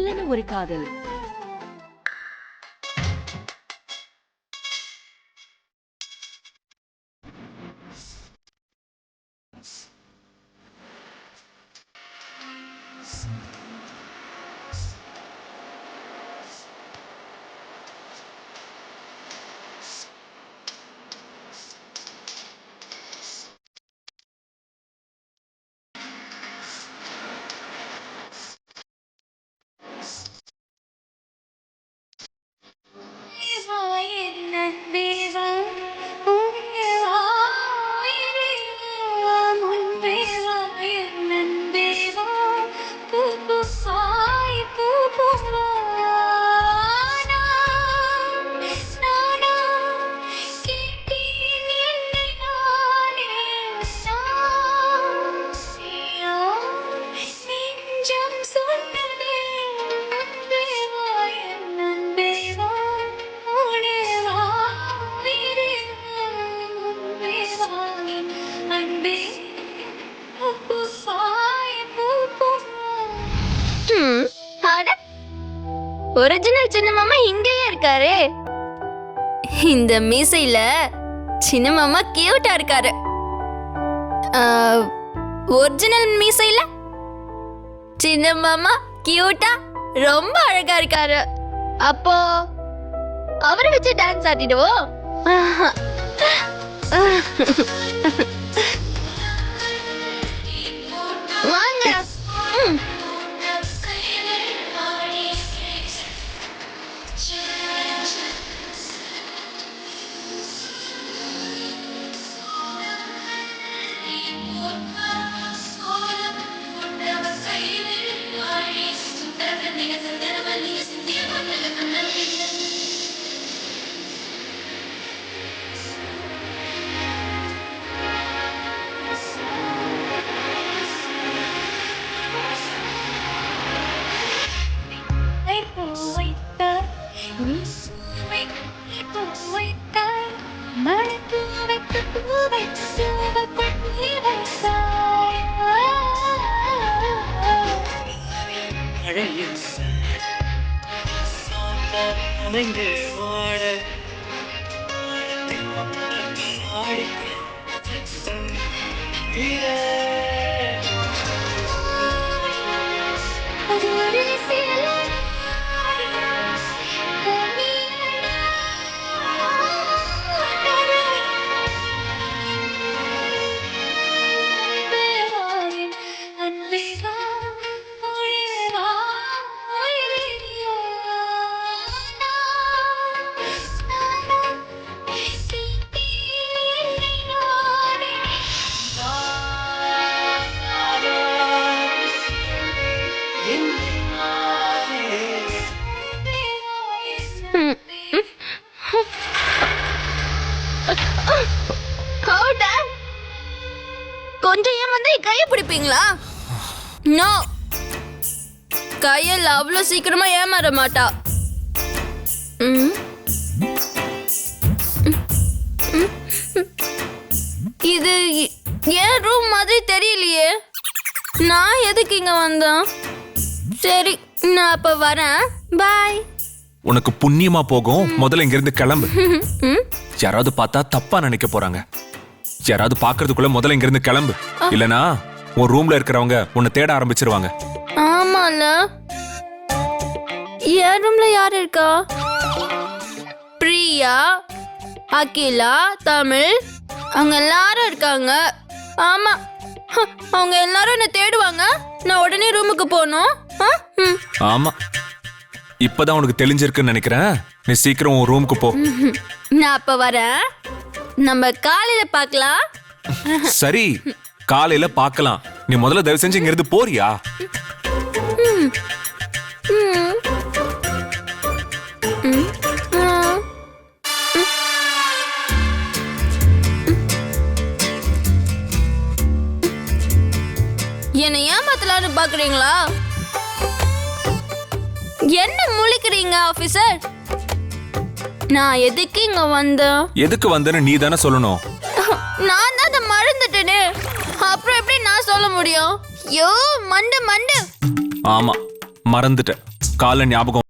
ஜில்லுன்னு ஒரு காதல். ஒரிஜினல் சின்ன மாமா இங்கேயே இருக்காரு. இந்த மீசையில சின்ன மாமா கியூட்டா இருக்காரு. ஒரிஜினல் மீசையில சின்ன மாமா கியூட்டா ரொம்ப அழகா இருக்காரு. அப்போ அவரை வச்சு டான்ஸ் ஆடிடுவோம். வாங்க. கொஞ்சம் ஏமாந்தா கைய பிடிப்பீங்களா? நோ, கையில் அவ்வளவு சீக்கிரமா ஏமாற மாட்டா. இது ஏன் ரூம் மாதிரி தெரியலையே. நான் எதுக்கு இங்க வந்தேன்? சரி, நான் அப்ப வரேன். பாய். உனக்கு புண்ணியமா போகும். முதல்ல இங்க இருந்து கிளம்பு. யாராவது பார்த்தா தப்பா நினைக்க போறாங்க. யாராவது பாக்குறதுக்குள்ள முதல்ல இங்க இருந்து கிளம்பு. இல்லனா உன் ரூம்ல இருக்கிறவங்க உன்னை தேட ஆரம்பிச்சிருவாங்க. ஆமால, என் ரூம்ல யார் இருக்கா? பிரியா, அகிலா, தமிழ், அவங்க எல்லாரும் இருக்காங்க. ஆமா, அவங்க எல்லாரும் என்ன தேடுவாங்க. நான் உடனே ரூமுக்கு போகணும். ஆமா, இப்பதான் உனக்கு தெளிஞ்சிருக்குன்னு நினைக்கிறேன். நீ சீக்கிரம் உன் ரூமுக்கு போ. நான் அப்ப வரேன். நம்ம காலையில பார்க்கலாம். சரி, காலையில பார்க்கலாம். நீ முதல்ல தயவு செஞ்சு இங்க இருந்து போறியா? என்னை ஏமாத்தலான்னு பாக்குறீங்களா? என்ன முழிக்கிறீங்க ஆபீசர்? நான் எதுக்கு இங்க வந்தேன்? எதுக்கு வந்தேன்னு நீ தானே சொல்லணும். நான் தான் அதை மறந்துட்டேனே. அப்புறம் எப்படி நான் சொல்ல முடியும்? யோ மண்டு மண்டு. ஆமா, மறந்துட்டேன். காலை ஞாபகம்